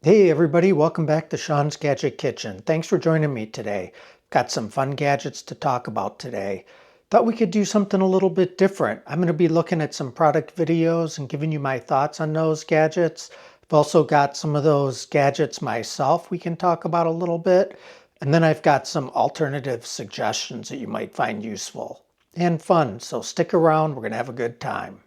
Hey everybody, welcome back to Sean's Gadget Kitchen. Thanks for joining me today. Got some fun gadgets to talk about today. Thought we could do something a little bit different. I'm going to be looking at some product videos and giving you my thoughts on those gadgets. I've also got some of those gadgets myself we can talk about a little bit. And then I've got some alternative suggestions that you might find useful and fun. So stick around, we're going to have a good time.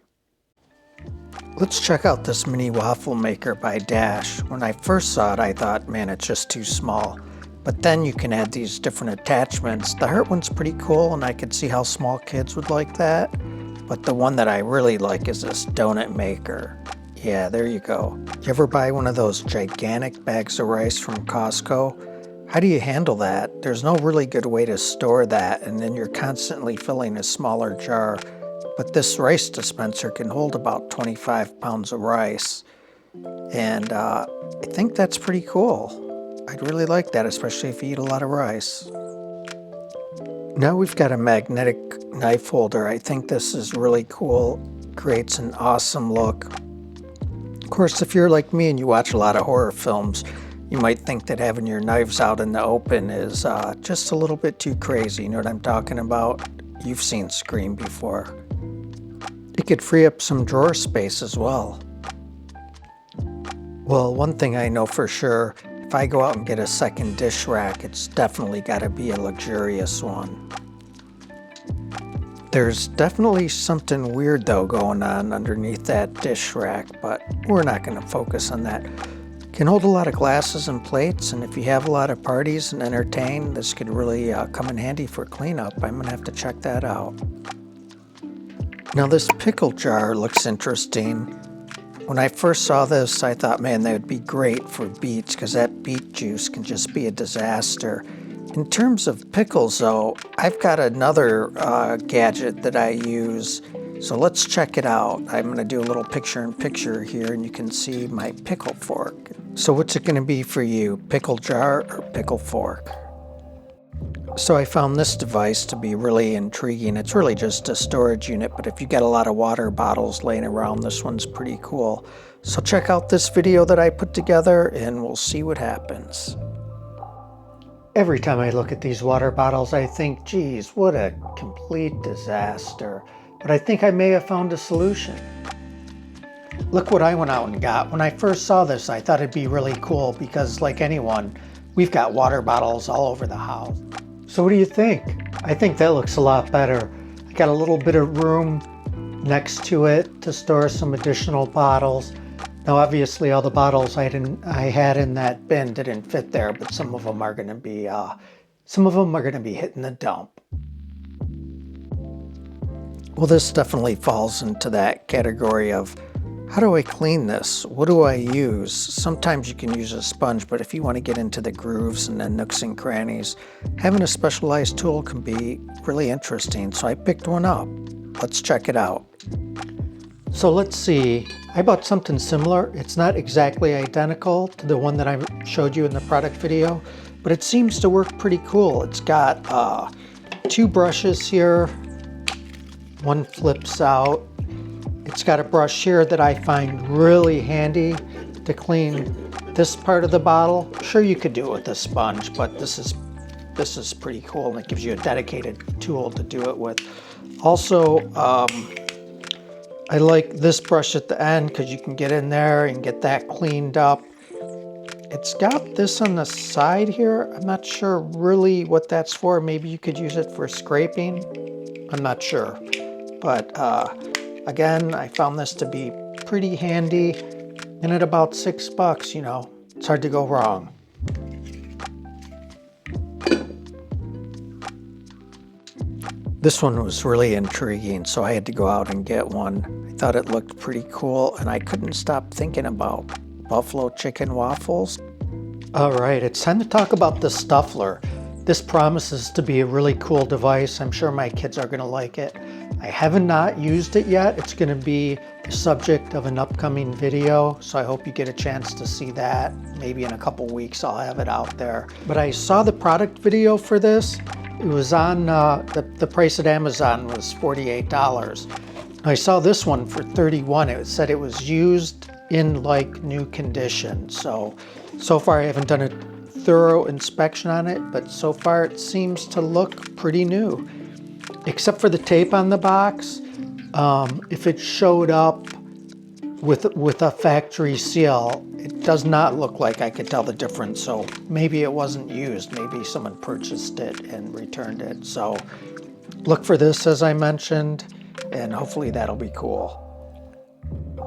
Let's check out this mini waffle maker by Dash. When I first saw it, I thought, man, it's just too small. But then you can add these different attachments. The heart one's pretty cool, and I could see how small kids would like that. But the one that I really like is this donut maker. Yeah, there you go. You ever buy one of those gigantic bags of rice from Costco? How do you handle that? There's no really good way to store that, and then you're constantly filling a smaller jar. But this rice dispenser can hold about 25 pounds of rice. And I think that's pretty cool. I'd really like that, especially if you eat a lot of rice. Now we've got a magnetic knife holder. I think this is really cool. Creates an awesome look. Of course, if you're like me and you watch a lot of horror films, you might think that having your knives out in the open is just a little bit too crazy. You know what I'm talking about? You've seen Scream before. It could free up some drawer space as well. Well, one thing I know for sure, if I go out and get a second dish rack, it's definitely got to be a luxurious one. There's definitely something weird though going on underneath that dish rack, but we're not going to focus on that. Can hold a lot of glasses and plates, and if you have a lot of parties and entertain, this could really come in handy for cleanup. I'm going to have to check that out. Now this pickle jar looks interesting. When I first saw this, I thought, man, that would be great for beets because that beet juice can just be a disaster. In terms of pickles though, I've got another gadget that I use. So let's check it out. I'm going to do a little picture-in-picture here and you can see my pickle fork. So what's it going to be for you, pickle jar or pickle fork? So I found this device to be really intriguing. It's really just a storage unit, but if you got a lot of water bottles laying around, this one's pretty cool. So check out this video that I put together and we'll see what happens. Every time I look at these water bottles, I think, geez, what a complete disaster. But I think I may have found a solution. Look what I went out and got. When I first saw this, I thought it'd be really cool because like anyone, we've got water bottles all over the house. So what do you think? I think that looks a lot better. I got a little bit of room next to it to store some additional bottles. Now obviously all the bottles I had in that bin didn't fit there, but some of them are going to be hitting the dump. Well, this definitely falls into that category of how do I clean this? What do I use? Sometimes you can use a sponge, but if you want to get into the grooves and the nooks and crannies, having a specialized tool can be really interesting. So I picked one up. Let's check it out. So let's see. I bought something similar. It's not exactly identical to the one that I showed you in the product video, but it seems to work pretty cool. It's got two brushes here. One flips out. It's got a brush here that I find really handy to clean this part of the bottle. Sure, you could do it with a sponge, but this is pretty cool and it gives you a dedicated tool to do it with. Also, I like this brush at the end because you can get in there and get that cleaned up. It's got this on the side here. I'm not sure really what that's for. Maybe you could use it for scraping. I'm not sure. But again, I found this to be pretty handy, and at about $6, you know, it's hard to go wrong. This one was really intriguing, so I had to go out and get one. I thought it looked pretty cool, and I couldn't stop thinking about buffalo chicken waffles. All right, it's time to talk about the Stuffler. This promises to be a really cool device. I'm sure my kids are going to like it. I have not used it yet. It's going to be the subject of an upcoming video, so I hope you get a chance to see that. Maybe in a couple weeks I'll have it out there. But I saw the product video for this. It was on, the price at Amazon was $48. I saw this one for $31. It said it was used in like new condition. So far I haven't done a thorough inspection on it, but so far it seems to look pretty new. Except for the tape on the box, if it showed up with a factory seal, it does not look like I could tell the difference. So maybe it wasn't used. Maybe someone purchased it and returned it. So look for this, as I mentioned, and hopefully that'll be cool.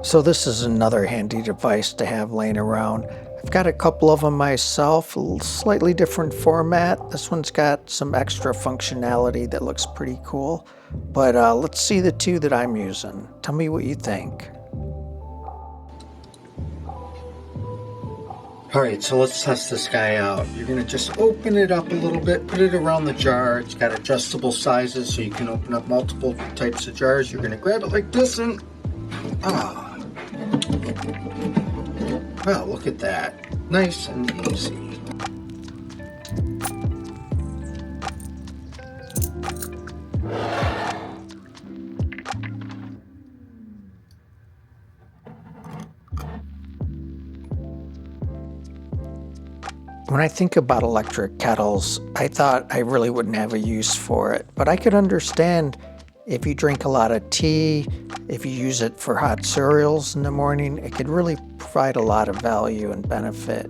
So this is another handy device to have laying around. I've got a couple of them myself, a slightly different format. This one's got some extra functionality that looks pretty cool. But let's see the two that I'm using. Tell me what you think. All right, so let's test this guy out. You're gonna just open it up a little bit, put it around the jar. It's got adjustable sizes, so you can open up multiple types of jars. You're gonna grab it like this and, well, look at that. Nice and easy. When I think about electric kettles, I thought I really wouldn't have a use for it, but I could understand if you drink a lot of tea, if you use it for hot cereals in the morning, it could really provide a lot of value and benefit.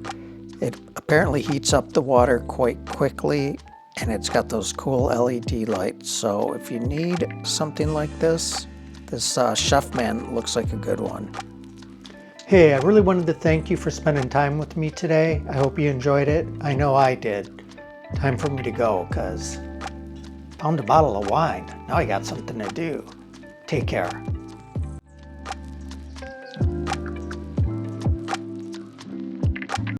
It apparently heats up the water quite quickly, and it's got those cool LED lights. So if you need something like this Chef Man looks like a good one. Hey, I really wanted to thank you for spending time with me today. I hope you enjoyed it. I know I did. Time for me to go, because found a bottle of wine. Now I got something to do. Take care.